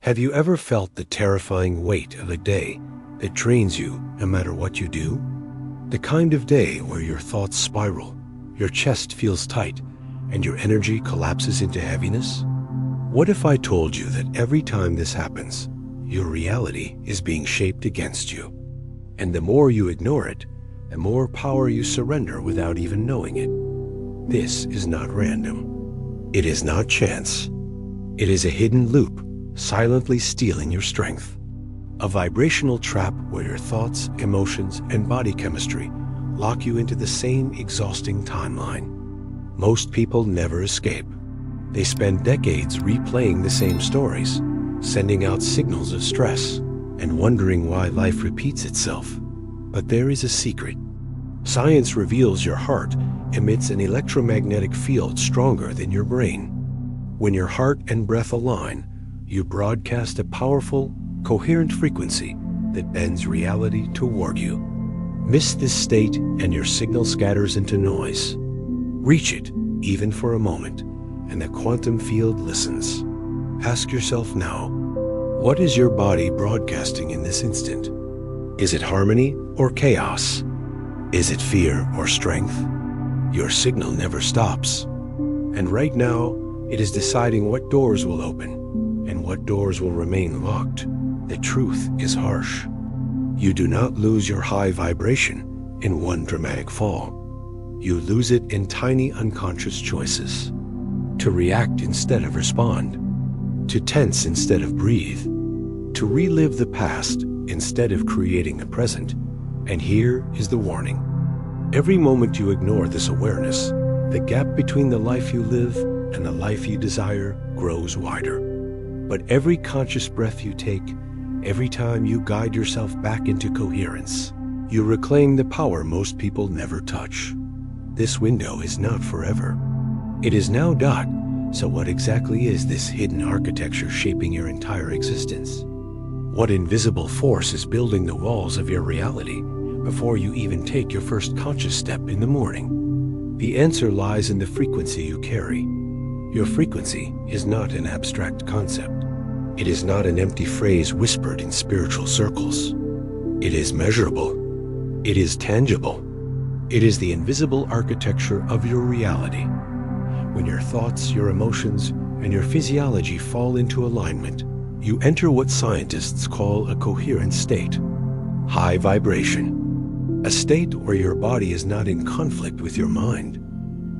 Have you ever felt the terrifying weight of a day that drains you no matter what you do? The kind of day where your thoughts spiral, your chest feels tight, and your energy collapses into heaviness? What if I told you that every time this happens, your reality is being shaped against you? And the more you ignore it, the more power you surrender without even knowing it. This is not random. It is not chance. It is a hidden loop, silently stealing your strength. A vibrational trap where your thoughts, emotions, and body chemistry lock you into the same exhausting timeline. Most people never escape. They spend decades replaying the same stories, sending out signals of stress, and wondering why life repeats itself. But there is a secret. Science reveals your heart emits an electromagnetic field stronger than your brain. When your heart and breath align, you broadcast a powerful, coherent frequency that bends reality toward you. Miss this state and your signal scatters into noise. Reach it, even for a moment, and the quantum field listens. Ask yourself now, what is your body broadcasting in this instant? Is it harmony or chaos? Is it fear or strength? Your signal never stops. And right now, it is deciding what doors will open and what doors will remain locked. The truth is harsh. You do not lose your high vibration in one dramatic fall. You lose it in tiny unconscious choices. To react instead of respond. To tense instead of breathe. To relive the past instead of creating the present. And here is the warning. Every moment you ignore this awareness, the gap between the life you live and the life you desire grows wider. But every conscious breath you take, every time you guide yourself back into coherence, you reclaim the power most people never touch. This window is not forever. It is now done. So what exactly is this hidden architecture shaping your entire existence? What invisible force is building the walls of your reality before you even take your first conscious step in the morning? The answer lies in the frequency you carry. Your frequency is not an abstract concept. It is not an empty phrase whispered in spiritual circles. It is measurable. It is tangible. It is the invisible architecture of your reality. When your thoughts, your emotions, and your physiology fall into alignment, you enter what scientists call a coherent state. High vibration. A state where your body is not in conflict with your mind.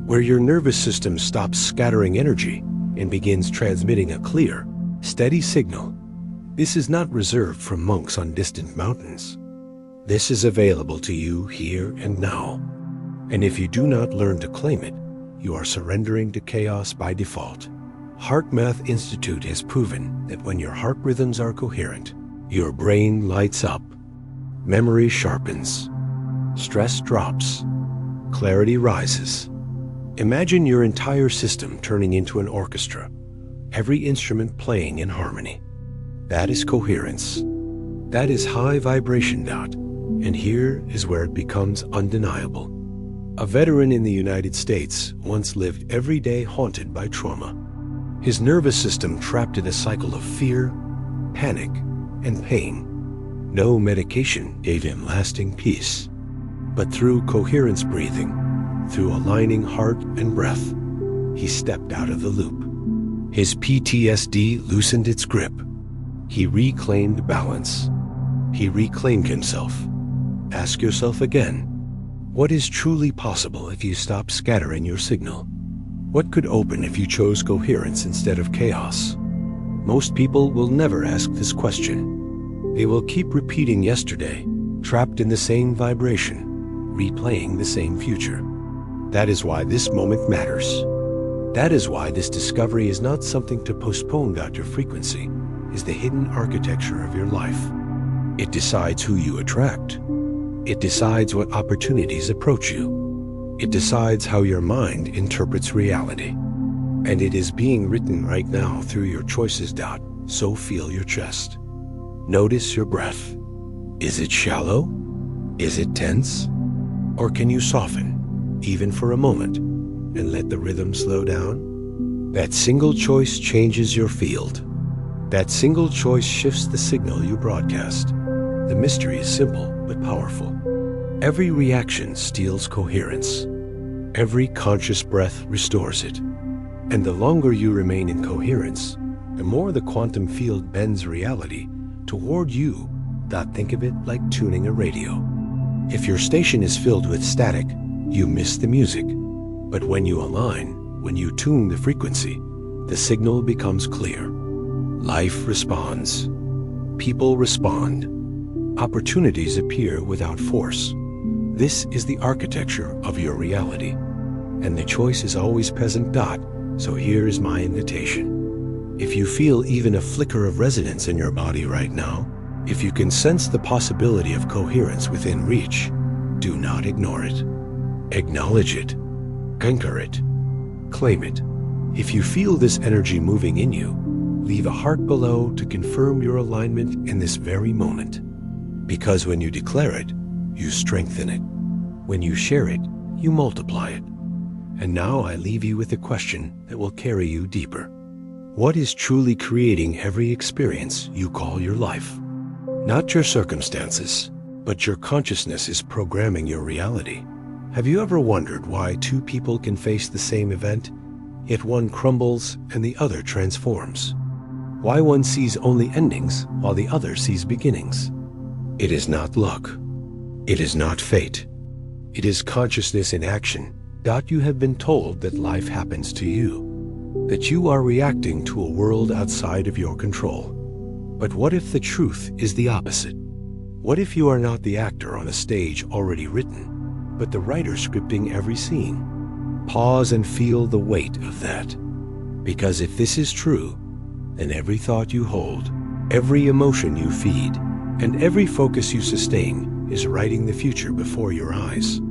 Where your nervous system stops scattering energy and begins transmitting a clear, steady signal. This is not reserved for monks on distant mountains. This is available to you here and now. And if you do not learn to claim it, you are surrendering to chaos by default. HeartMath Institute has proven that when your heart rhythms are coherent, your brain lights up, memory sharpens, stress drops, clarity rises. Imagine your entire system turning into an orchestra, every instrument playing in harmony. That is coherence. That is high vibration dot, and here is where it becomes undeniable. A veteran in the United States once lived every day haunted by trauma. His nervous system trapped in a cycle of fear, panic, and pain. No medication gave him lasting peace. But through coherence breathing, through aligning heart and breath, he stepped out of the loop. His PTSD loosened its grip. He reclaimed balance. He reclaimed himself. Ask yourself again, what is truly possible if you stop scattering your signal? What could open if you chose coherence instead of chaos? Most people will never ask this question. They will keep repeating yesterday, trapped in the same vibration, replaying the same future. That is why this moment matters. That is why this discovery is not something to postpone. Your frequency is the hidden architecture of your life. It decides who you attract. It decides what opportunities approach you. It decides how your mind interprets reality. And it is being written right now through your choices. So feel your chest. Notice your breath. Is it shallow? Is it tense? Or can you soften, even for a moment, and let the rhythm slow down? That single choice changes your field. That single choice shifts the signal you broadcast. The mystery is simple but powerful. Every reaction steals coherence. Every conscious breath restores it. And the longer you remain in coherence, the more the quantum field bends reality toward you. Think of it like tuning a radio. If your station is filled with static, you miss the music. But when you align, when you tune the frequency, the signal becomes clear. Life responds. People respond. Opportunities appear without force. This is the architecture of your reality. And the choice is always present. So here is my invitation. If you feel even a flicker of resonance in your body right now, if you can sense the possibility of coherence within reach, do not ignore it. Acknowledge it. Anchor it. Claim it. If you feel this energy moving in you, leave a heart below to confirm your alignment in this very moment. Because when you declare it, you strengthen it. When you share it, you multiply it. And now I leave you with a question that will carry you deeper. What is truly creating every experience you call your life? Not your circumstances, but your consciousness is programming your reality. Have you ever wondered why two people can face the same event, yet one crumbles and the other transforms? Why one sees only endings while the other sees beginnings? It is not luck. It is not fate. It is consciousness in action. You have been told that life happens to you, that you are reacting to a world outside of your control. But what if the truth is the opposite? What if you are not the actor on a stage already written, but the writer scripting every scene? Pause and feel the weight of that. Because if this is true, then every thought you hold, every emotion you feed, and every focus you sustain is writing the future before your eyes.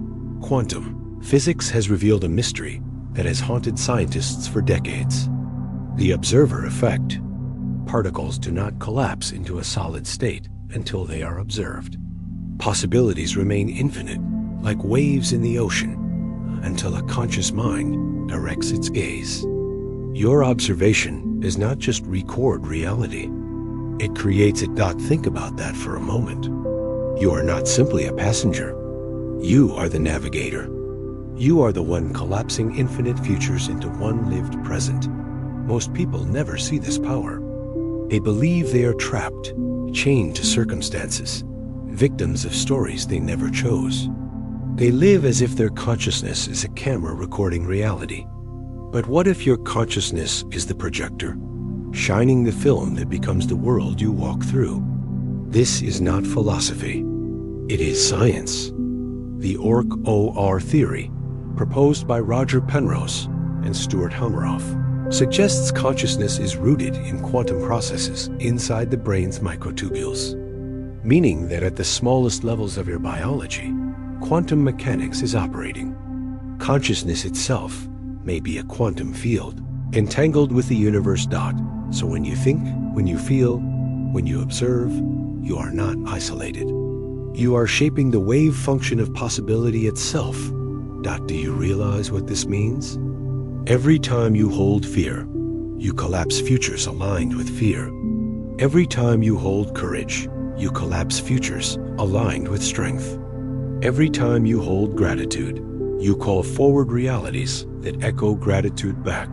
Quantum physics has revealed a mystery that has haunted scientists for decades. The observer effect. Particles do not collapse into a solid state until they are observed. Possibilities remain infinite, like waves in the ocean, until a conscious mind directs its gaze. Your observation does not just record reality, it creates it. Think about that for a moment. You are not simply a passenger. You are the navigator. You are the one collapsing infinite futures into one lived present. Most people never see this power. They believe they are trapped, chained to circumstances, victims of stories they never chose. They live as if their consciousness is a camera recording reality. But what if your consciousness is the projector, shining the film that becomes the world you walk through? This is not philosophy. It is science. The OR theory, proposed by Roger Penrose and Stuart Hameroff, suggests consciousness is rooted in quantum processes inside the brain's microtubules, meaning that at the smallest levels of your biology, quantum mechanics is operating. Consciousness itself may be a quantum field, entangled with the universe. So when you think, when you feel, when you observe, you are not isolated. You are shaping the wave function of possibility itself. Do you realize what this means? Every time you hold fear, you collapse futures aligned with fear. Every time you hold courage, you collapse futures aligned with strength. Every time you hold gratitude, you call forward realities that echo gratitude back.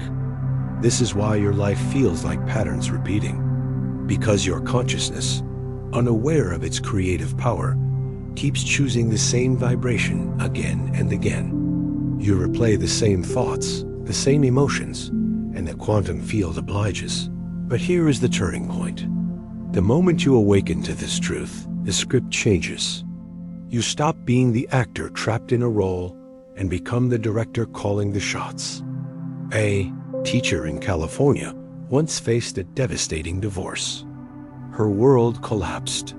This is why your life feels like patterns repeating, because your consciousness, unaware of its creative power, keeps choosing the same vibration again and again. You replay the same thoughts, the same emotions, and the quantum field obliges. But here is the turning point. The moment you awaken to this truth, the script changes. You stop being the actor trapped in a role and become the director calling the shots. A teacher in California once faced a devastating divorce. Her world collapsed.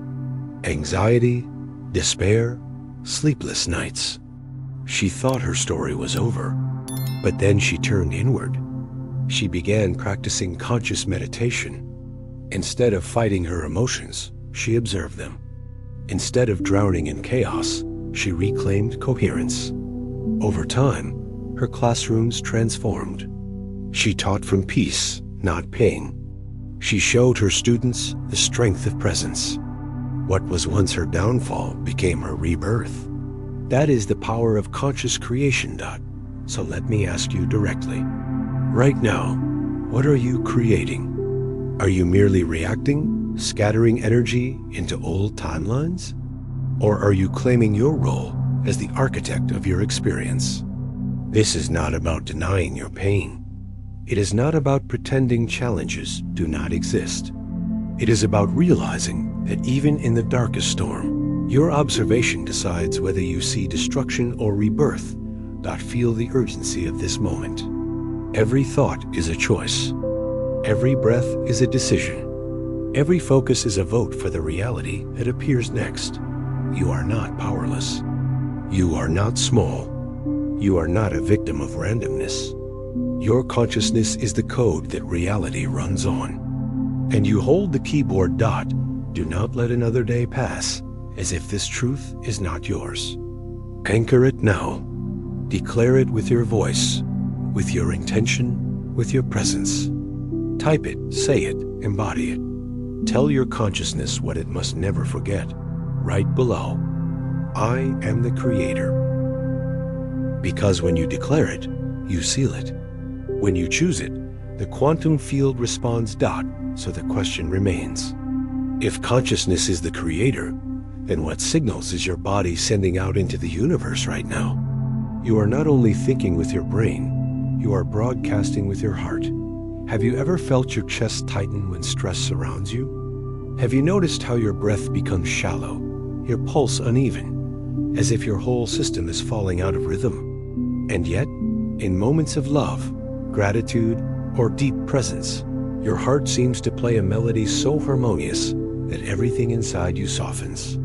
Anxiety, despair, sleepless nights. She thought her story was over, but then she turned inward. She began practicing conscious meditation. Instead of fighting her emotions, she observed them. Instead of drowning in chaos, she reclaimed coherence. Over time, her classrooms transformed. She taught from peace, not pain. She showed her students the strength of presence. What was once her downfall became her rebirth. That is the power of conscious creation, Dot. So let me ask you directly. Right now, what are you creating? Are you merely reacting, scattering energy into old timelines? Or are you claiming your role as the architect of your experience? This is not about denying your pain. It is not about pretending challenges do not exist. It is about realizing that even in the darkest storm, your observation decides whether you see destruction or rebirth. Feel the urgency of this moment. Every thought is a choice. Every breath is a decision. Every focus is a vote for the reality that appears next. You are not powerless. You are not small. You are not a victim of randomness. Your consciousness is the code that reality runs on. And you hold the keyboard. Do not let another day pass as if this truth is not yours. Anchor it now. Declare it with your voice, with your intention, with your presence. Type it, say it, embody it. Tell your consciousness what it must never forget. Right below, I am the creator. Because when you declare it, you seal it. When you choose it, the quantum field responds. So the question remains. If consciousness is the creator, then what signals is your body sending out into the universe right now? You are not only thinking with your brain, you are broadcasting with your heart. Have you ever felt your chest tighten when stress surrounds you? Have you noticed how your breath becomes shallow, your pulse uneven, as if your whole system is falling out of rhythm? And yet, in moments of love, gratitude, or deep presence, your heart seems to play a melody so harmonious that everything inside you softens.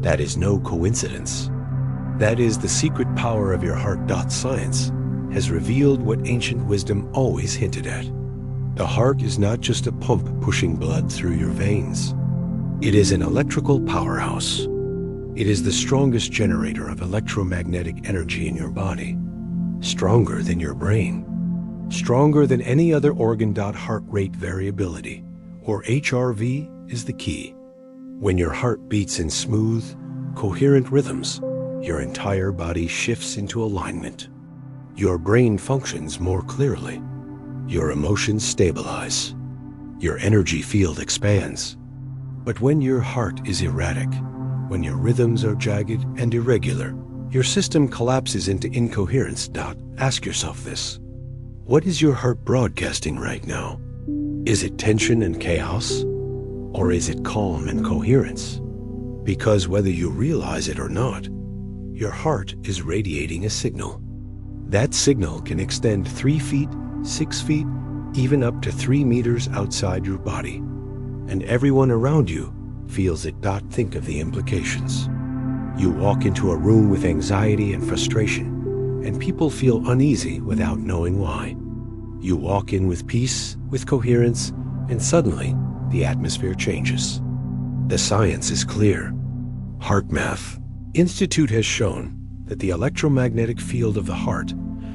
That is no coincidence. That is the secret power of your heart. Science has revealed what ancient wisdom always hinted at. The heart is not just a pump pushing blood through your veins. It is an electrical powerhouse. It is the strongest generator of electromagnetic energy in your body. Stronger than your brain. Stronger than any other organ. Heart rate variability, or HRV, is the key. When your heart beats in smooth, coherent rhythms, your entire body shifts into alignment. Your brain functions more clearly. Your emotions stabilize. Your energy field expands. But when your heart is erratic, when your rhythms are jagged and irregular, your system collapses into incoherence. Ask yourself this. What is your heart broadcasting right now? Is it tension and chaos? Or is it calm and coherence? Because whether you realize it or not, your heart is radiating a signal. That signal can extend 3 feet, 6 feet, even up to 3 meters outside your body. And everyone around you feels it. Think of the implications. You walk into a room with anxiety and frustration, and people feel uneasy without knowing why. You walk in with peace, with coherence, and suddenly the atmosphere changes. The science is clear. HeartMath Institute has shown that the electromagnetic field of the heart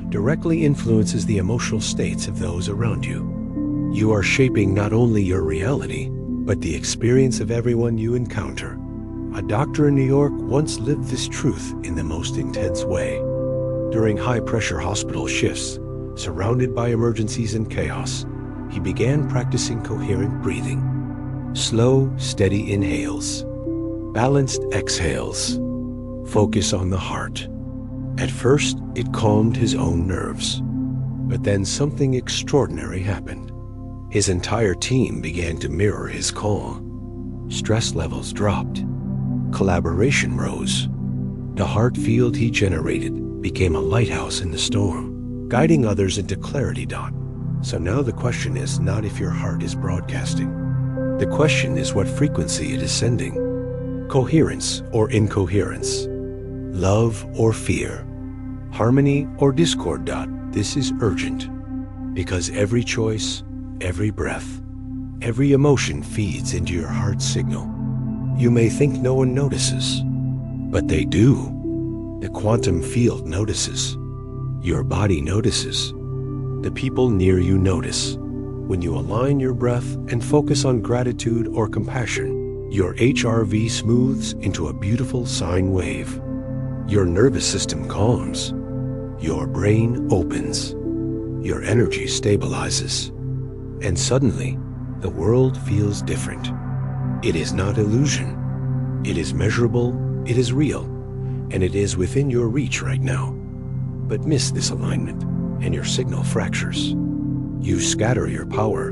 directly influences the emotional states of those around you. You are shaping not only your reality, but the experience of everyone you encounter. A doctor in New York once lived this truth in the most intense way. During high-pressure hospital shifts, surrounded by emergencies and chaos, he began practicing coherent breathing. Slow, steady inhales, balanced exhales. Focus on the heart. At first, it calmed his own nerves. But then something extraordinary happened. His entire team began to mirror his calm. Stress levels dropped. Collaboration rose. The heart field he generated became a lighthouse in the storm, guiding others into clarity. So now the question is not if your heart is broadcasting. The question is what frequency it is sending. Coherence or incoherence. Love or fear. Harmony or discord. This is urgent. Because every choice, every breath, every emotion feeds into your heart's signal. You may think no one notices, but they do. The quantum field notices. Your body notices. The people near you notice. When you align your breath and focus on gratitude or compassion, your HRV smooths into a beautiful sine wave. Your nervous system calms. Your brain opens. Your energy stabilizes. And suddenly, the world feels different. It is not illusion. It is measurable, it is real, and it is within your reach right now. But miss this alignment, and your signal fractures. You scatter your power.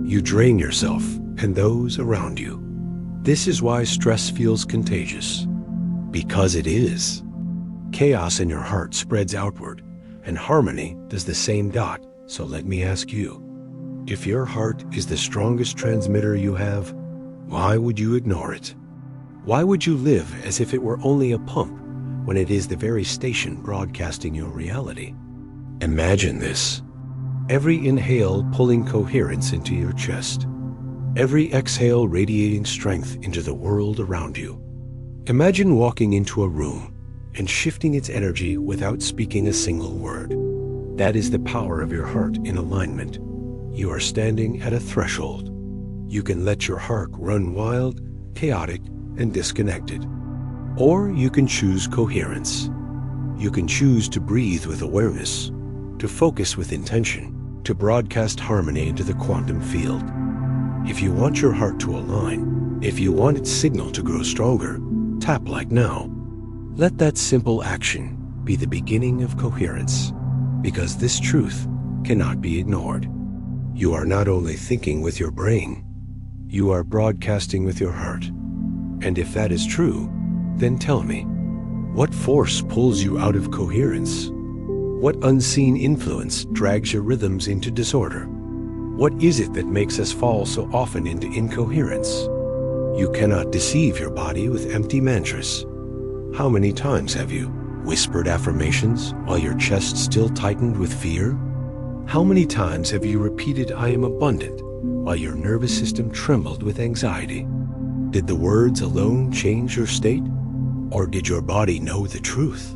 You drain yourself and those around you. This is why stress feels contagious. Because it is. Chaos in your heart spreads outward, and harmony does the same. So let me ask you, if your heart is the strongest transmitter you have, why would you ignore it? Why would you live as if it were only a pump when it is the very station broadcasting your reality? Imagine this. Every inhale pulling coherence into your chest. Every exhale radiating strength into the world around you. Imagine walking into a room and shifting its energy without speaking a single word. That is the power of your heart in alignment. You are standing at a threshold. You can let your heart run wild, chaotic, and disconnected. Or you can choose coherence. You can choose to breathe with awareness, to focus with intention, to broadcast harmony into the quantum field. If you want your heart to align, if you want its signal to grow stronger, tap like now. Let that simple action be the beginning of coherence, because this truth cannot be ignored. You are not only thinking with your brain, you are broadcasting with your heart. And if that is true, then tell me, what force pulls you out of coherence? What unseen influence drags your rhythms into disorder? What is it that makes us fall so often into incoherence? You cannot deceive your body with empty mantras. How many times have you whispered affirmations while your chest still tightened with fear? How many times have you repeated "I am abundant" while your nervous system trembled with anxiety? Did the words alone change your state? Or did your body know the truth?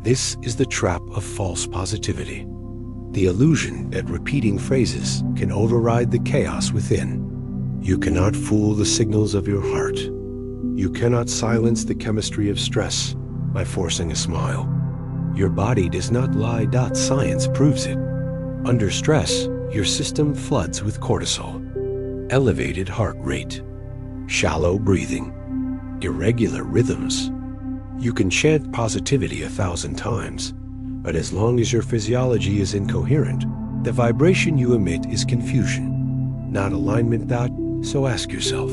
This is the trap of false positivity. The illusion that repeating phrases can override the chaos within. You cannot fool the signals of your heart. You cannot silence the chemistry of stress by forcing a smile. Your body does not lie. Science proves it. Under stress, your system floods with cortisol, elevated heart rate, shallow breathing, irregular rhythms. You can chant positivity 1,000 times, but as long as your physiology is incoherent, the vibration you emit is confusion, not alignment. So ask yourself,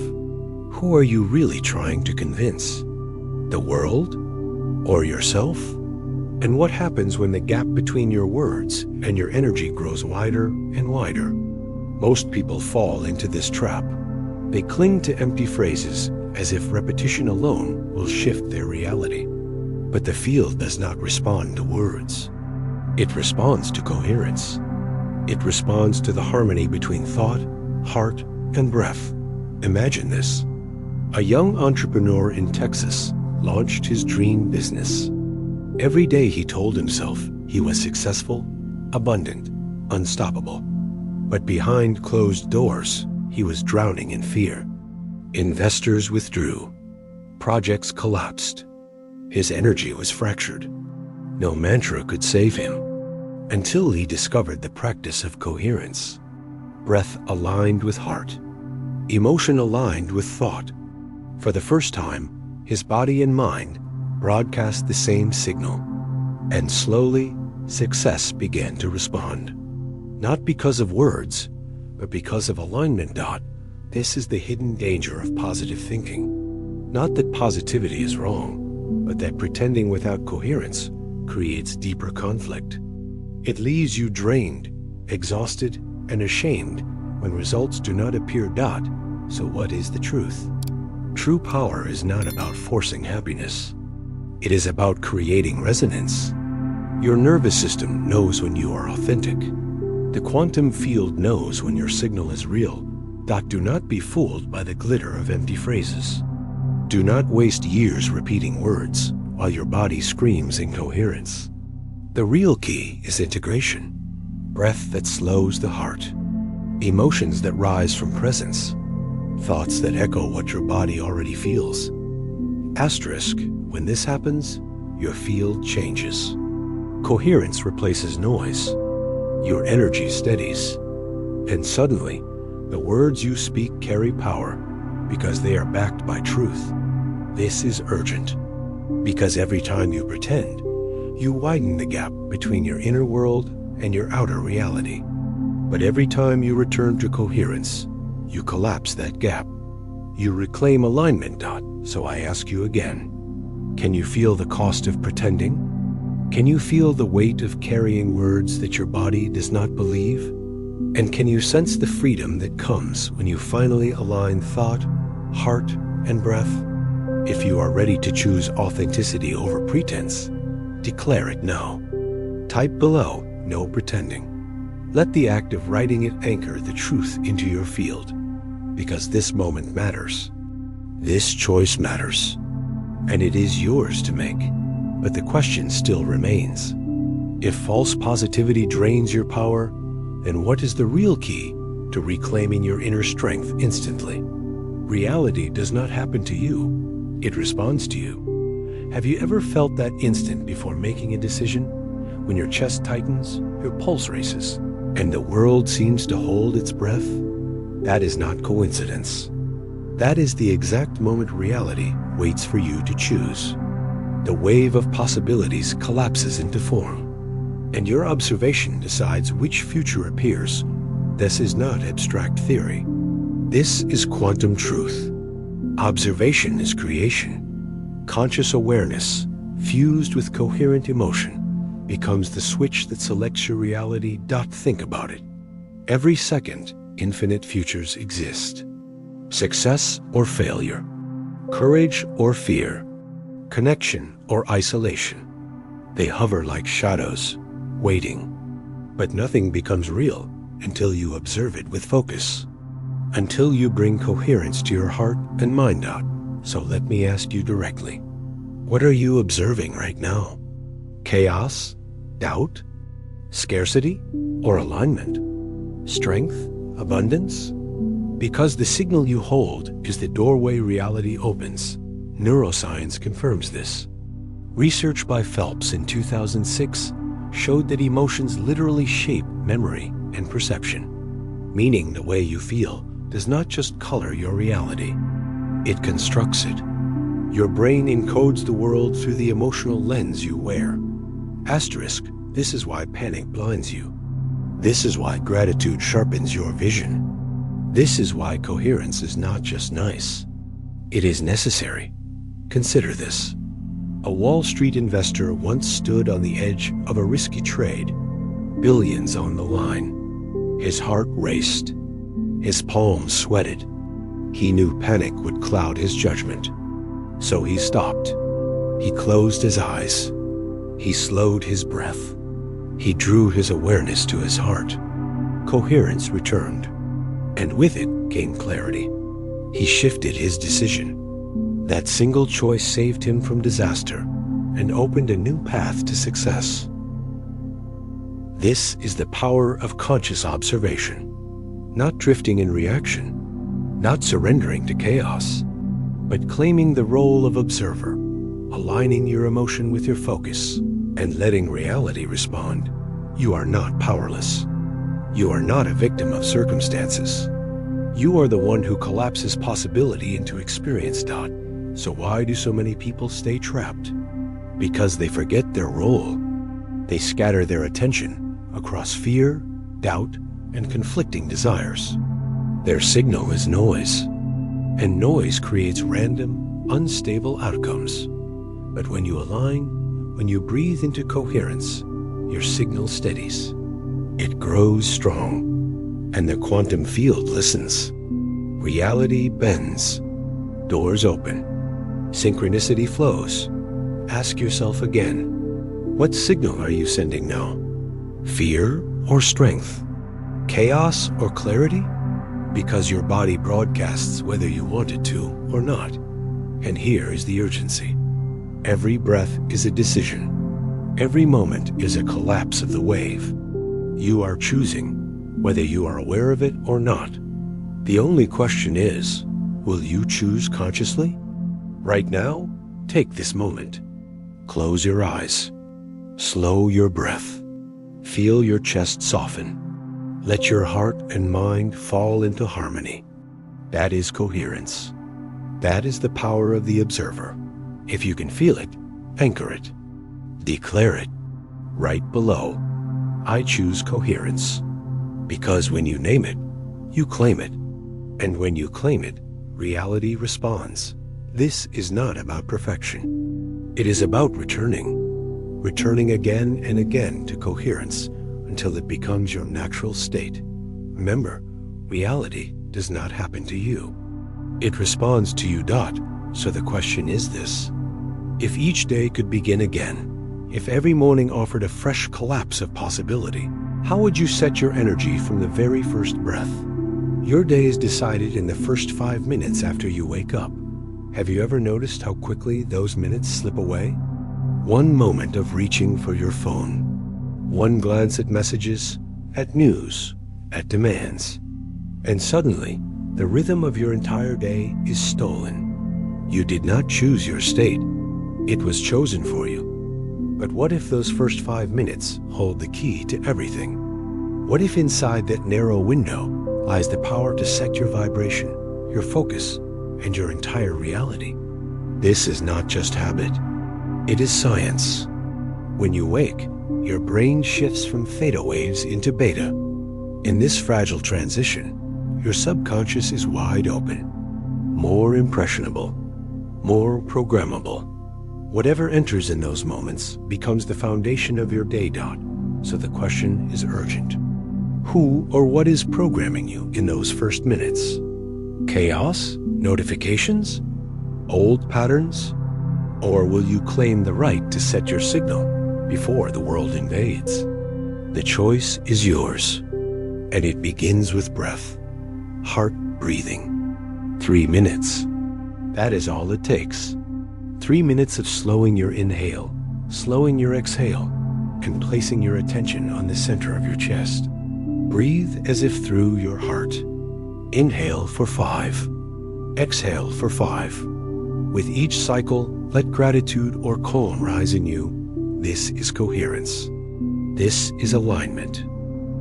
who are you really trying to convince? The world? Or yourself? And what happens when the gap between your words and your energy grows wider and wider? Most people fall into this trap. They cling to empty phrases as if repetition alone will shift their reality. But the field does not respond to words. It responds to coherence. It responds to the harmony between thought, heart, and breath. Imagine this. A young entrepreneur in Texas launched his dream business. Every day he told himself he was successful, abundant, unstoppable. But behind closed doors, he was drowning in fear. Investors withdrew. Projects collapsed. His energy was fractured. No mantra could save him, until he discovered the practice of coherence. Breath aligned with heart. Emotion aligned with thought. For the first time, his body and mind broadcast the same signal. And slowly, success began to respond. Not because of words, but because of alignment. This is the hidden danger of positive thinking. Not that positivity is wrong, but that pretending without coherence creates deeper conflict. It leaves you drained, exhausted, and ashamed when results do not appear. So what is the truth? True power is not about forcing happiness. It is about creating resonance. Your nervous system knows when you are authentic. The quantum field knows when your signal is real. Do not be fooled by the glitter of empty phrases. Do not waste years repeating words while your body screams incoherence. The real key is integration, breath that slows the heart, emotions that rise from presence, thoughts that echo what your body already feels. Asterisk, when this happens, your field changes. Coherence replaces noise. Your energy steadies. And suddenly, the words you speak carry power because they are backed by truth. This is urgent because every time you pretend, you widen the gap between your inner world and your outer reality. But every time you return to coherence, you collapse that gap. You reclaim alignment. So I ask you again, can you feel the cost of pretending? Can you feel the weight of carrying words that your body does not believe? And can you sense the freedom that comes when you finally align thought, heart, and breath? If you are ready to choose authenticity over pretense, declare it now. Type below, no pretending. Let the act of writing it anchor the truth into your field, because this moment matters. This choice matters, and it is yours to make. But the question still remains. If false positivity drains your power, then what is the real key to reclaiming your inner strength instantly? Reality does not happen to you. It responds to you. Have you ever felt that instant before making a decision? When your chest tightens, your pulse races, and the world seems to hold its breath? That is not coincidence. That is the exact moment reality waits for you to choose. The wave of possibilities collapses into form, and your observation decides which future appears. This is not abstract theory. This is quantum truth. Observation is creation. Conscious awareness, fused with coherent emotion, becomes the switch that selects your reality. Think about it. Every second, infinite futures exist. Success or failure, courage or fear, connection or isolation. They hover like shadows, waiting. But nothing becomes real until you observe it with focus, until you bring coherence to your heart and mind. So let me ask you directly, what are you observing right now? Chaos, doubt, scarcity, or alignment? Strength, abundance? Because the signal you hold is the doorway reality opens. Neuroscience confirms this. Research by Phelps in 2006 showed that emotions literally shape memory and perception, meaning the way you feel does not just color your reality, it constructs it. Your brain encodes the world through the emotional lens you wear. Asterisk, this is why panic blinds you. This is why gratitude sharpens your vision. This is why coherence is not just nice. It is necessary. Consider this. A Wall Street investor once stood on the edge of a risky trade. Billions on the line. His heart raced. His palms sweated. He knew panic would cloud his judgment. So he stopped. He closed his eyes. He slowed his breath. He drew his awareness to his heart. Coherence returned, and with it came clarity. He shifted his decision. That single choice saved him from disaster and opened a new path to success. This is the power of conscious observation, not drifting in reaction, not surrendering to chaos, but claiming the role of observer, aligning your emotion with your focus, and letting reality respond. You are not powerless. You are not a victim of circumstances. You are the one who collapses possibility into experience. So why do so many people stay trapped? Because they forget their role. They scatter their attention across fear, doubt, and conflicting desires. Their signal is noise, and noise creates random, unstable outcomes. But when you align, when you breathe into coherence, your signal steadies. It grows strong, and the quantum field listens. Reality bends. Doors open. Synchronicity flows. Ask yourself again, what signal are you sending now? Fear or strength? Chaos or clarity? Because your body broadcasts whether you want it to or not. And here is the urgency. Every breath is a decision. Every moment is a collapse of the wave. You are choosing. whether you are aware of it or not. The only question is, will you choose consciously? Right now, take this moment. Close your eyes. Slow your breath. Feel your chest soften. Let your heart and mind fall into harmony. That is coherence. That is the power of the observer. If you can feel it, anchor it. Declare it. Right below, I choose coherence. Because when you name it, you claim it. And when you claim it, reality responds. This is not about perfection. It is about returning again and again to coherence until it becomes your natural state. Remember, reality does not happen to you. It responds to you. So the question is this: if each day could begin again, if every morning offered a fresh collapse of possibility, how would you set your energy from the very first breath? Your day is decided in the first 5 minutes after you wake up. Have you ever noticed how quickly those minutes slip away? One moment of reaching for your phone, one glance at messages, at news, at demands, and suddenly the rhythm of your entire day is stolen. You did not choose your state. It was chosen for you. But what if those first 5 minutes hold the key to everything? What if inside that narrow window lies the power to set your vibration, your focus, and your entire reality? This is not just habit. It is science. When you wake, your brain shifts from theta waves into beta. In this fragile transition, your subconscious is wide open, more impressionable, more programmable. Whatever enters in those moments becomes the foundation of your day. So the question is urgent. Who or what is programming you in those first minutes? Chaos? Notifications? Old patterns? Or will you claim the right to set your signal before the world invades? The choice is yours, and it begins with breath, heart breathing. 3 minutes. That is all it takes. 3 minutes of slowing your inhale, slowing your exhale, and placing your attention on the center of your chest. Breathe as if through your heart. Inhale for 5. Exhale for 5. With each cycle, let gratitude or calm rise in you. This is coherence. This is alignment.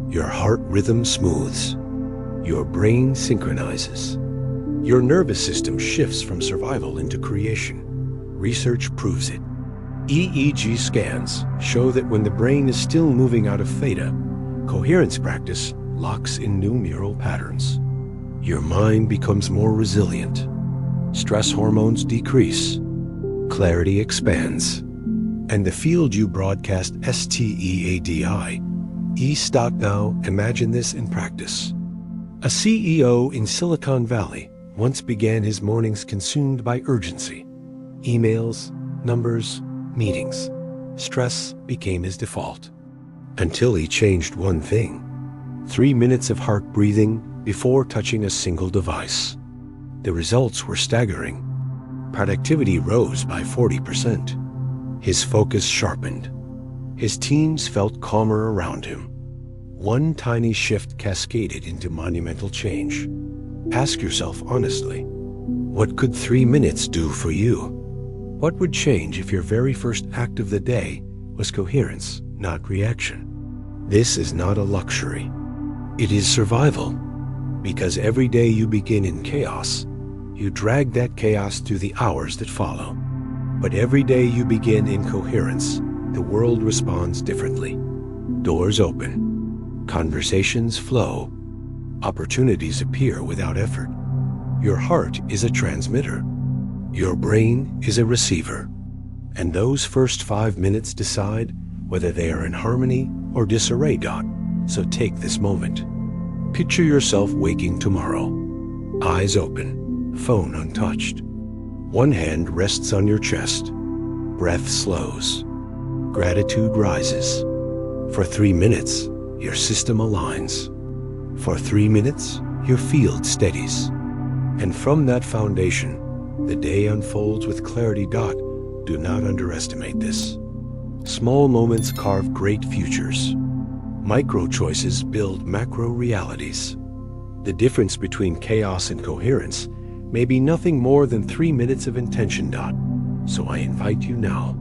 Your heart rhythm smooths. Your brain synchronizes. Your nervous system shifts from survival into creation. Research proves it. EEG scans show that when the brain is still moving out of theta, coherence practice locks in new neural patterns. Your mind becomes more resilient. Stress hormones decrease. Clarity expands. And the field you broadcast STEADI. Stop now, imagine this in practice. A CEO in Silicon Valley once began his mornings consumed by urgency. Emails, numbers, meetings. Stress became his default. Until he changed one thing. 3 minutes of heart breathing before touching a single device. The results were staggering. Productivity rose by 40%. His focus sharpened. His teams felt calmer around him. One tiny shift cascaded into monumental change. Ask yourself honestly, what could 3 minutes do for you? What would change if your very first act of the day was coherence, not reaction? This is not a luxury. It is survival. Because every day you begin in chaos, you drag that chaos through the hours that follow. But every day you begin in coherence, the world responds differently. Doors open. Conversations flow. Opportunities appear without effort. Your heart is a transmitter. Your brain is a receiver. And those first 5 minutes decide whether they are in harmony or disarray. So take this moment. Picture yourself waking tomorrow. Eyes open, phone untouched. One hand rests on your chest. Breath slows. Gratitude rises. For 3 minutes, your system aligns. For 3 minutes, your field steadies. And from that foundation, the day unfolds with clarity. Do not underestimate this. Small moments carve great futures. Micro choices build macro realities. The difference between chaos and coherence may be nothing more than 3 minutes of intention. So I invite you now.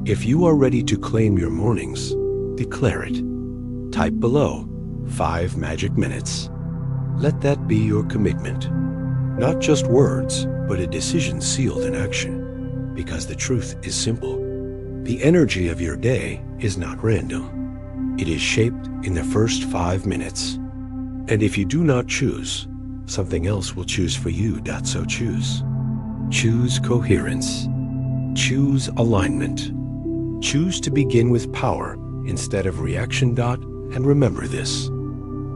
If you are ready to claim your mornings, declare it. Type below 5 magic minutes. Let that be your commitment. Not just words, but a decision sealed in action. Because the truth is simple. The energy of your day is not random. It is shaped in the first 5 minutes. And if you do not choose, something else will choose for you. So choose. Choose coherence. Choose alignment. Choose to begin with power instead of reaction. And remember this.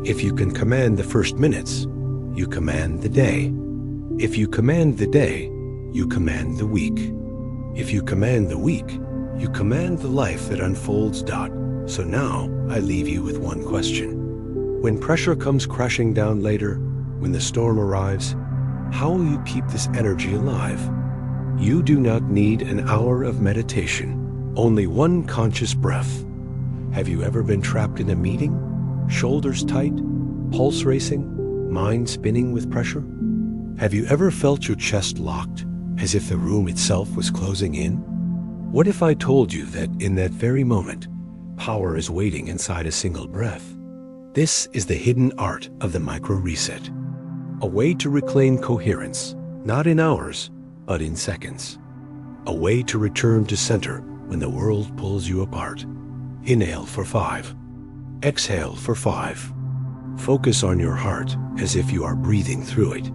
If you can command the first minutes, you command the day. If you command the day, you command the week. If you command the week, you command the life that unfolds. So now I leave you with one question. When pressure comes crashing down later, when the storm arrives, how will you keep this energy alive? You do not need an hour of meditation, only one conscious breath. Have you ever been trapped in a meeting? Shoulders tight, pulse racing, mind spinning with pressure? Have you ever felt your chest locked, as if the room itself was closing in? What if I told you that in that very moment, power is waiting inside a single breath? This is the hidden art of the micro reset. A way to reclaim coherence, not in hours, but in seconds. A way to return to center when the world pulls you apart. Inhale for 5. Exhale for 5. Focus on your heart as if you are breathing through it.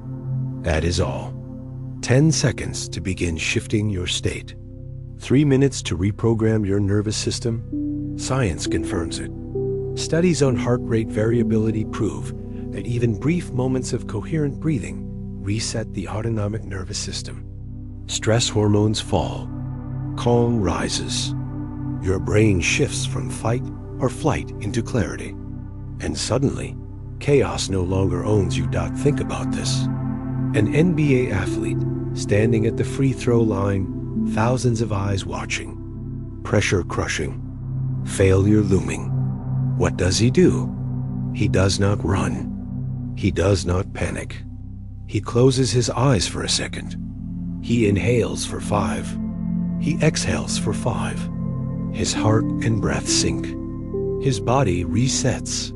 That is all. 10 seconds to begin shifting your state. 3 minutes to reprogram your nervous system. Science confirms it. Studies on heart rate variability prove that even brief moments of coherent breathing reset the autonomic nervous system. Stress hormones fall. Calm rises. Your brain shifts from fight or flight into clarity. And suddenly, chaos no longer owns you. Think about this. An NBA athlete standing at the free throw line, thousands of eyes watching. Pressure crushing. Failure looming. What does he do? He does not run. He does not panic. He closes his eyes for a second. He inhales for 5. He exhales for 5. His heart and breath sync. His body resets.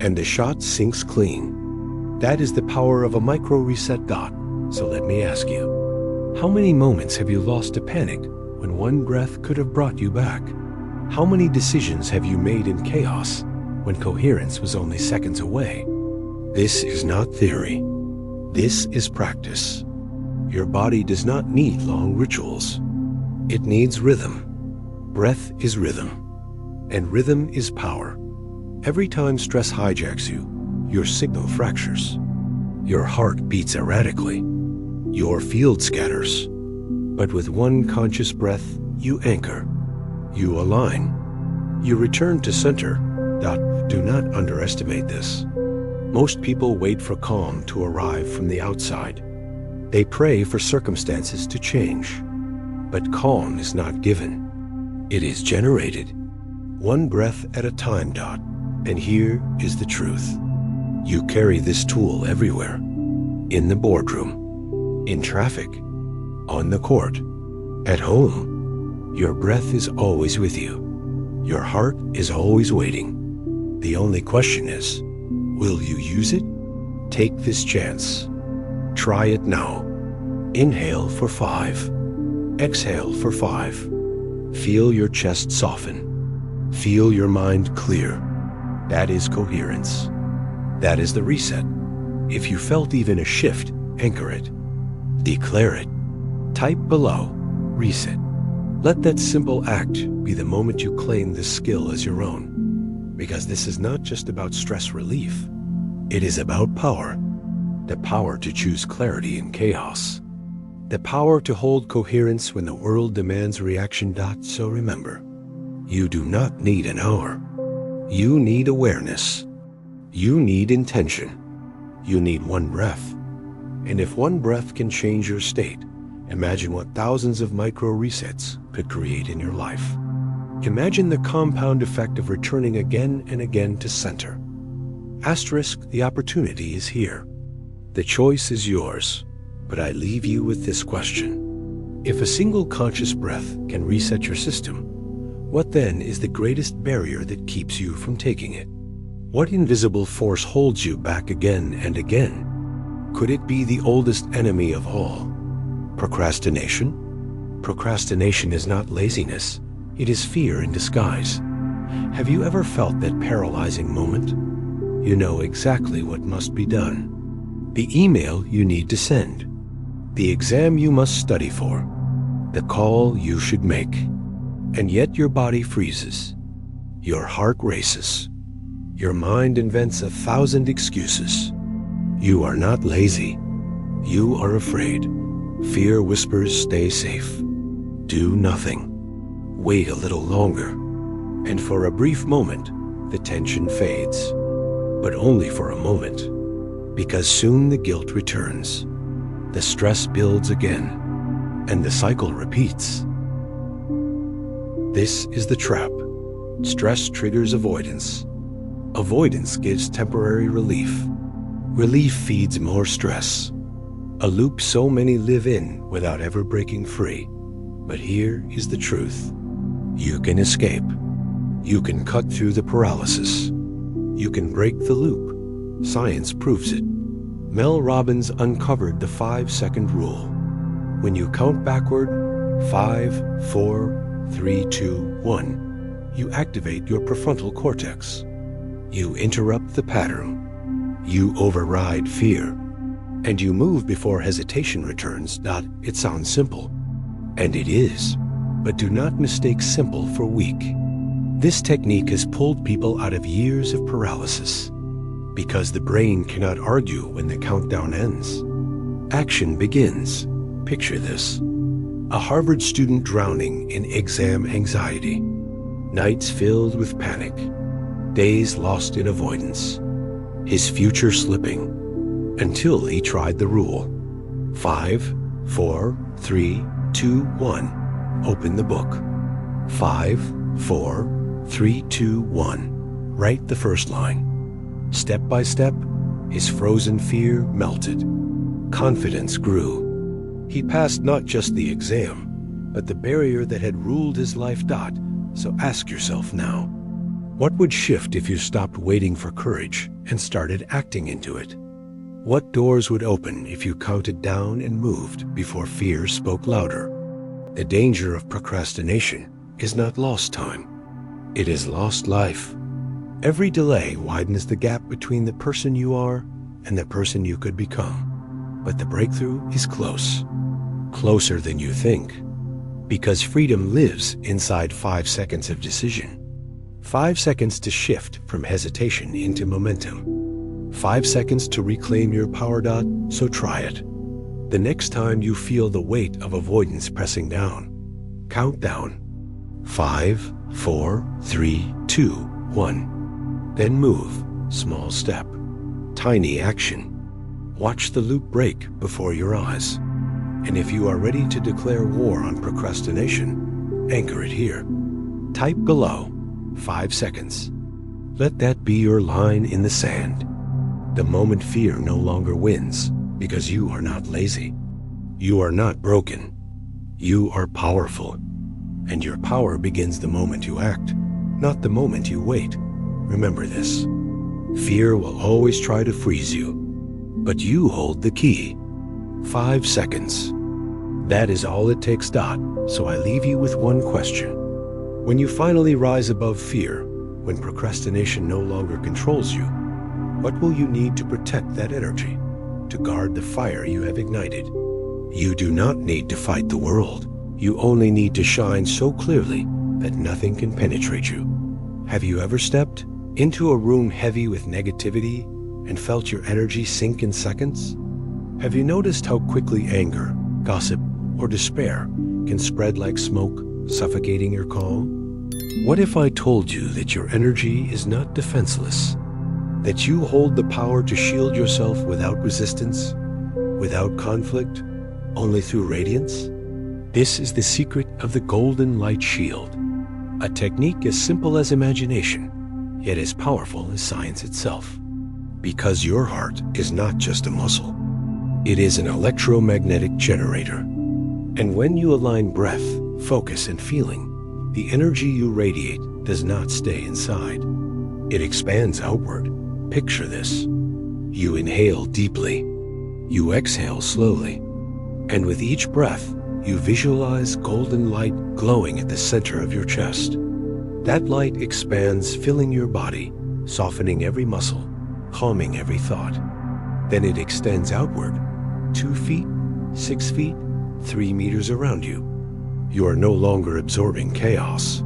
And the shot sinks clean. That is the power of a micro reset. So let me ask you, how many moments have you lost to panic when one breath could have brought you back? How many decisions have you made in chaos when coherence was only seconds away? This is not theory. This is practice. Your body does not need long rituals. It needs rhythm. Breath is rhythm. And rhythm is power. Every time stress hijacks you, your signal fractures. Your heart beats erratically. Your field scatters. But with one conscious breath, you anchor. You align. You return to center. Do not underestimate this. Most people wait for calm to arrive from the outside. They pray for circumstances to change. But calm is not given. It is generated. One breath at a time. And here is the truth. You carry this tool everywhere. In the boardroom. In traffic. On the court. At home. Your breath is always with you. Your heart is always waiting. The only question is, will you use it? Take this chance. Try it now. Inhale for 5. Exhale for 5. Feel your chest soften. Feel your mind clear. That is coherence. That is the reset. If you felt even a shift, anchor it. Declare it. Type below, reset. Let that simple act be the moment you claim this skill as your own. Because this is not just about stress relief. It is about power. The power to choose clarity in chaos. The power to hold coherence when the world demands reaction. So remember, you do not need an hour. You need awareness. You need intention. You need one breath. And if one breath can change your state, imagine what thousands of micro resets could create in your life. Imagine the compound effect of returning again and again to center. Asterisk, the opportunity is here. The choice is yours, but I leave you with this question. If a single conscious breath can reset your system, what then is the greatest barrier that keeps you from taking it? What invisible force holds you back again and again? Could it be the oldest enemy of all? Procrastination? Procrastination is not laziness. It is fear in disguise. Have you ever felt that paralyzing moment? You know exactly what must be done. The email you need to send. The exam you must study for. The call you should make. And yet your body freezes. Your heart races. Your mind invents 1,000 excuses. You are not lazy. You are afraid. Fear whispers, stay safe. Do nothing. Wait a little longer. And for a brief moment, the tension fades. But only for a moment. Because soon the guilt returns. The stress builds again. And the cycle repeats. This is the trap. Stress triggers avoidance. Avoidance gives temporary relief. Relief feeds more stress. A loop so many live in without ever breaking free. But here is the truth. You can escape. You can cut through the paralysis. You can break the loop. Science proves it. Mel Robbins uncovered the 5-second rule. When you count backward, 5, 4, 3, 2, 1, you activate your prefrontal cortex. You interrupt the pattern. You override fear. And you move before hesitation returns. It sounds simple. And it is. But do not mistake simple for weak. This technique has pulled people out of years of paralysis. Because the brain cannot argue when the countdown ends. Action begins. Picture this. A Harvard student drowning in exam anxiety. Nights filled with panic. Days lost in avoidance. His future slipping. Until he tried the rule. 5, 4, 3, 2, 1. Open the book. 5, 4, 3, 2, 1. Write the first line. Step by step, his frozen fear melted. Confidence grew. He passed not just the exam, but the barrier that had ruled his life. So ask yourself now, what would shift if you stopped waiting for courage and started acting into it? What doors would open if you counted down and moved before fear spoke louder? The danger of procrastination is not lost time. It is lost life. Every delay widens the gap between the person you are and the person you could become. But the breakthrough is close. Closer than you think. Because freedom lives inside 5 seconds of decision. 5 seconds to shift from hesitation into momentum. 5 seconds to reclaim your power. So try it. The next time you feel the weight of avoidance pressing down, count down. 5, 4, 3, 2, 1. Then move, small step, tiny action. Watch the loop break before your eyes. And if you are ready to declare war on procrastination, anchor it here. Type below, 5 seconds. Let that be your line in the sand. The moment fear no longer wins, because you are not lazy. You are not broken. You are powerful. And your power begins the moment you act, not the moment you wait. Remember this. Fear will always try to freeze you, but you hold the key. 5 seconds. That is all it takes. So I leave you with one question. When you finally rise above fear, when procrastination no longer controls you, what will you need to protect that energy, to guard the fire you have ignited? You do not need to fight the world. You only need to shine so clearly that nothing can penetrate you. Have you ever stepped into a room heavy with negativity and felt your energy sink in seconds? Have you noticed how quickly anger, gossip, or despair can spread like smoke, suffocating your calm? What if I told you that your energy is not defenseless, that you hold the power to shield yourself without resistance, without conflict, only through radiance? This is the secret of the golden light shield. A technique as simple as imagination, yet as powerful as science itself. Because your heart is not just a muscle. It is an electromagnetic generator. And when you align breath, focus, and feeling, the energy you radiate does not stay inside. It expands outward. Picture this. You inhale deeply. You exhale slowly. And with each breath, you visualize golden light glowing at the center of your chest. That light expands, filling your body, softening every muscle, calming every thought. Then it extends outward, 2 feet, 6 feet, 3 meters around you. You are no longer absorbing chaos.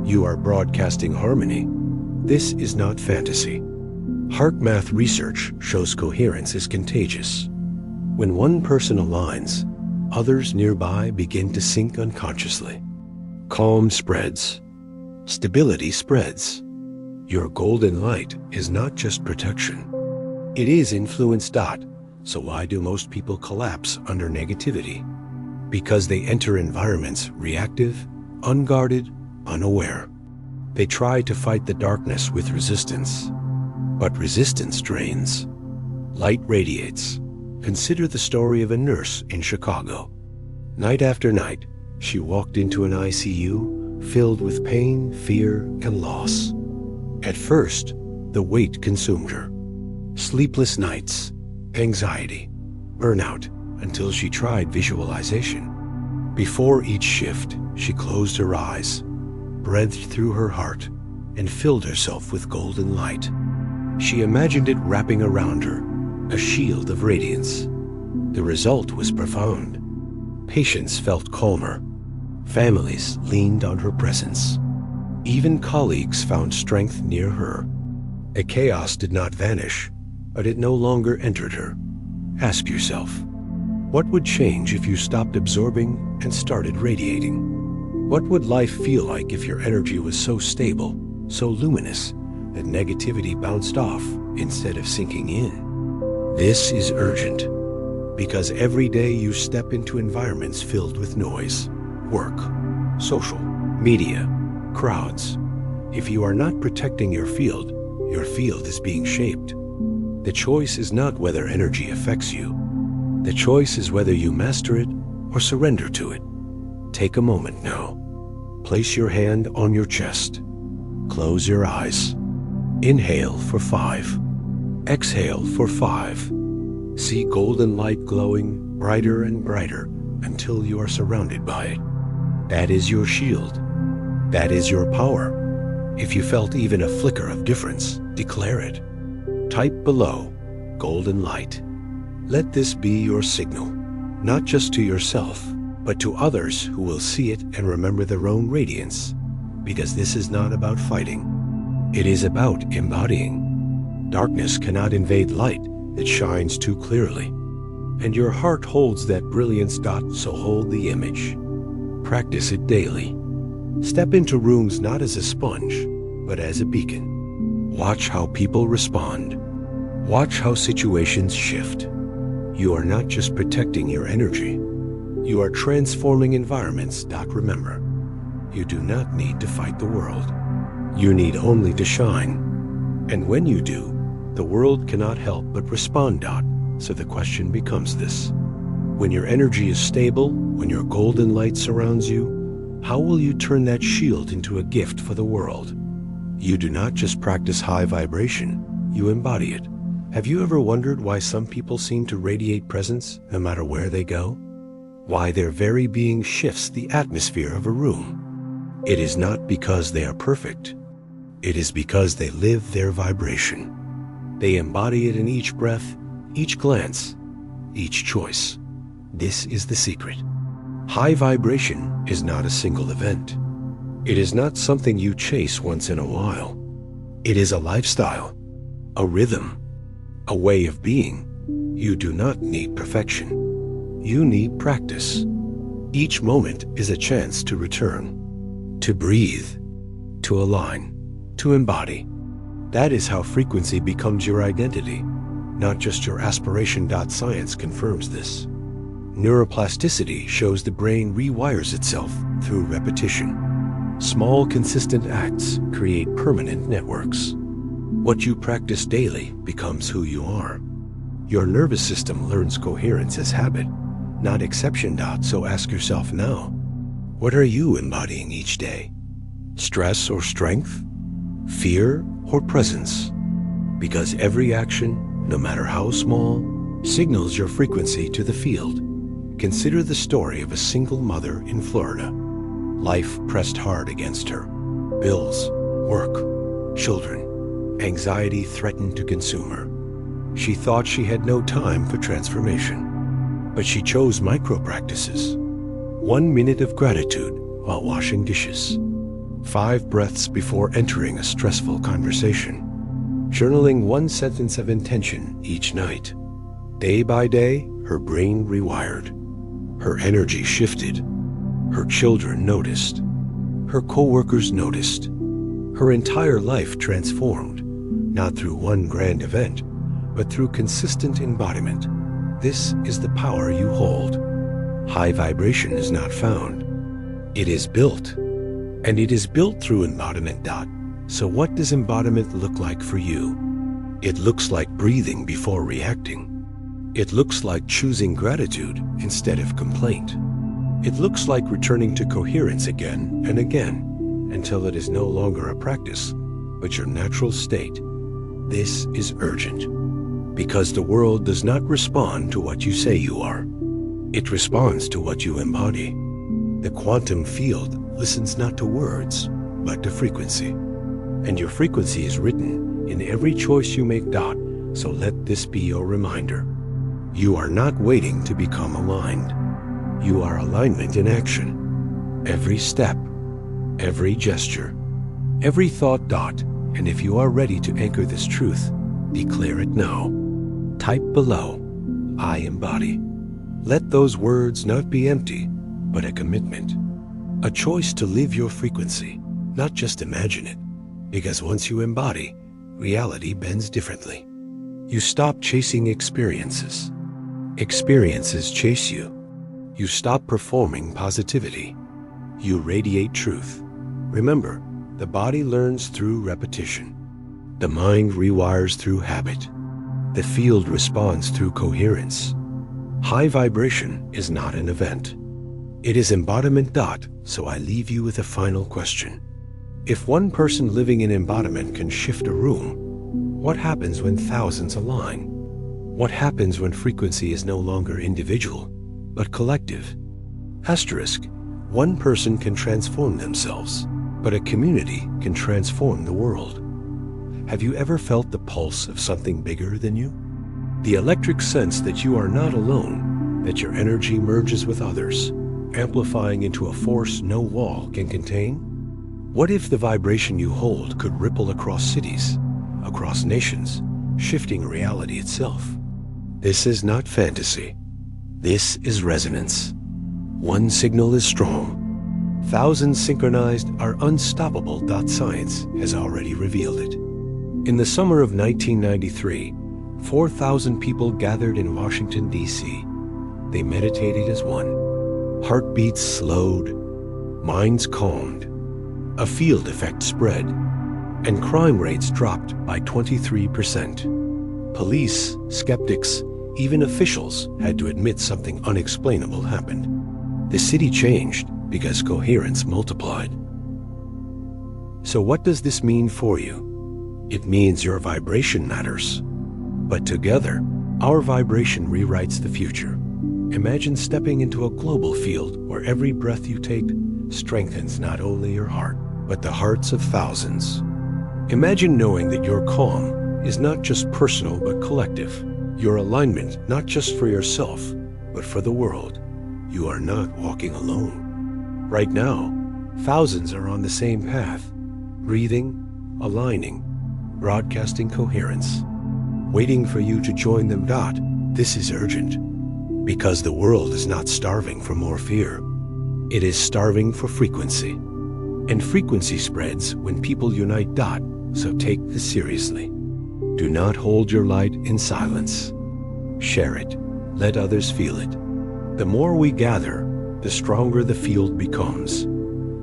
You are broadcasting harmony. This is not fantasy. Heart math research shows coherence is contagious. When one person aligns, others nearby begin to sync unconsciously. Calm spreads. Stability spreads. Your golden light is not just protection. It is influence. So why do most people collapse under negativity? Because they enter environments reactive, unguarded, unaware. They try to fight the darkness with resistance. But resistance drains. Light radiates. Consider the story of a nurse in Chicago. Night after night, she walked into an ICU filled with pain, fear, and loss. At first, the weight consumed her. Sleepless nights, anxiety, burnout, until she tried visualization. Before each shift, she closed her eyes, breathed through her heart, and filled herself with golden light. She imagined it wrapping around her, a shield of radiance. The result was profound. Patients felt calmer. Families leaned on her presence. Even colleagues found strength near her. A chaos did not vanish, but it no longer entered her. Ask yourself, what would change if you stopped absorbing and started radiating? What would life feel like if your energy was so stable, so luminous, that negativity bounced off instead of sinking in? This is urgent, because every day you step into environments filled with noise, work, social, media, crowds. If you are not protecting your field is being shaped. The choice is not whether energy affects you. The choice is whether you master it or surrender to it. Take a moment now. Place your hand on your chest. Close your eyes. Inhale for 5. Exhale for 5. See golden light glowing brighter and brighter until you are surrounded by it. That is your shield. That is your power. If you felt even a flicker of difference, declare it. Type below, golden light. Let this be your signal, not just to yourself, but to others who will see it and remember their own radiance. Because this is not about fighting. It is about embodying. Darkness cannot invade light that shines too clearly. And your heart holds that brilliance. So hold the image. Practice it daily. Step into rooms not as a sponge, but as a beacon. Watch how people respond. Watch how situations shift. You are not just protecting your energy. You are transforming environments. Remember, you do not need to fight the world. You need only to shine. And when you do, the world cannot help but respond. So the question becomes this. When your energy is stable, when your golden light surrounds you, how will you turn that shield into a gift for the world? You do not just practice high vibration, you embody it. Have you ever wondered why some people seem to radiate presence no matter where they go? Why their very being shifts the atmosphere of a room? It is not because they are perfect. It is because they live their vibration. They embody it in each breath, each glance, each choice. This is the secret. High vibration is not a single event. It is not something you chase once in a while. It is a lifestyle, a rhythm, a way of being. You do not need perfection. You need practice. Each moment is a chance to return, to breathe, to align, to embody. That is how frequency becomes your identity, not just your aspiration. Science confirms this. Neuroplasticity shows the brain rewires itself through repetition. Small, consistent acts create permanent networks. What you practice daily becomes who you are. Your nervous system learns coherence as habit, not exception. So ask yourself now, what are you embodying each day? Stress or strength? Fear or presence? Because every action, no matter how small, signals your frequency to the field. Consider the story of a single mother in Florida. Life pressed hard against her. Bills, work, children. Anxiety threatened to consume her. She thought she had no time for transformation. But she chose micro-practices. 1 minute of gratitude while washing dishes. 5 breaths before entering a stressful conversation. Journaling 1 sentence of intention each night. Day by day, her brain rewired. Her energy shifted. Her children noticed. Her co-workers noticed. Her entire life transformed, not through one grand event, but through consistent embodiment. This is the power you hold. High vibration is not found. It is built. And it is built through embodiment. So what does embodiment look like for you? It looks like breathing before reacting. It looks like choosing gratitude instead of complaint. It looks like returning to coherence again and again until it is no longer a practice, but your natural state. This is urgent because the world does not respond to what you say you are. It responds to what you embody. The quantum field listens not to words, but to frequency. And your frequency is written in every choice you make. So let this be your reminder. You are not waiting to become aligned. You are alignment in action. Every step, every gesture, every thought. And if you are ready to anchor this truth, declare it now. Type below, I embody. Let those words not be empty, but a commitment. A choice to live your frequency, not just imagine it. Because once you embody, reality bends differently. You stop chasing experiences. Experiences chase you. You stop performing positivity. You radiate truth. Remember, the body learns through repetition. The mind rewires through habit. The field responds through coherence. High vibration is not an event. It is embodiment. So I leave you with a final question. If one person living in embodiment can shift a room, what happens when thousands align? What happens when frequency is no longer individual, but collective? Asterisk, one person can transform themselves, but a community can transform the world. Have you ever felt the pulse of something bigger than you? The electric sense that you are not alone, that your energy merges with others, amplifying into a force no wall can contain? What if the vibration you hold could ripple across cities, across nations, shifting reality itself? This is not fantasy. This is resonance. One signal is strong. Thousands synchronized are unstoppable. Science has already revealed it. In the summer of 1993, 4,000 people gathered in Washington, D.C. They meditated as one. Heartbeats slowed, minds calmed. A field effect spread, and crime rates dropped by 23%. Police, skeptics, even officials had to admit something unexplainable happened. The city changed because coherence multiplied. So what does this mean for you? It means your vibration matters. But together, our vibration rewrites the future. Imagine stepping into a global field where every breath you take strengthens not only your heart, but the hearts of thousands. Imagine knowing that your calm is not just personal but collective. Your alignment not just for yourself, but for the world. You are not walking alone. Right now, thousands are on the same path, breathing, aligning, broadcasting coherence, waiting for you to join them. This is urgent, because the world is not starving for more fear. It is starving for frequency. And frequency spreads when people unite. So take this seriously. Do not hold your light in silence. Share it. Let others feel it. The more we gather, the stronger the field becomes.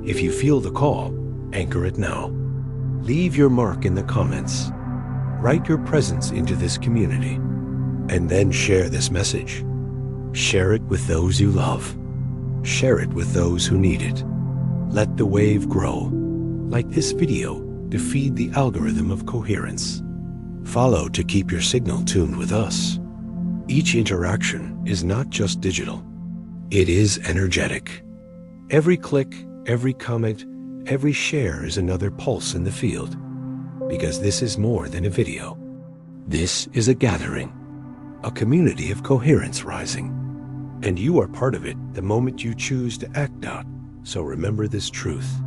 If you feel the call, anchor it now. Leave your mark in the comments. Write your presence into this community. And then share this message. Share it with those you love. Share it with those who need it. Let the wave grow, like this video, to feed the algorithm of coherence. Follow to keep your signal tuned with us. Each interaction is not just digital. It is energetic. Every click, every comment, every share is another pulse in the field. Because this is more than a video. This is a gathering, a community of coherence rising. And you are part of it the moment you choose to act out. So remember this truth.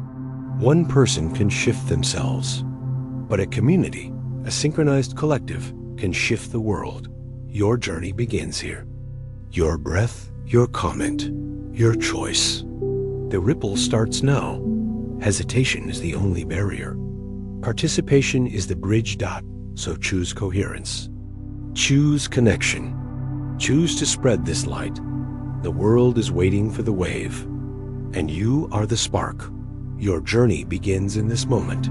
One person can shift themselves, but a community, a synchronized collective, can shift the world. Your journey begins here. Your breath, your comment, your choice. The ripple starts now. Hesitation is the only barrier. Participation is the bridge dot, so choose coherence. Choose connection. Choose to spread this light. The world is waiting for the wave, and you are the spark. Your journey begins in this moment.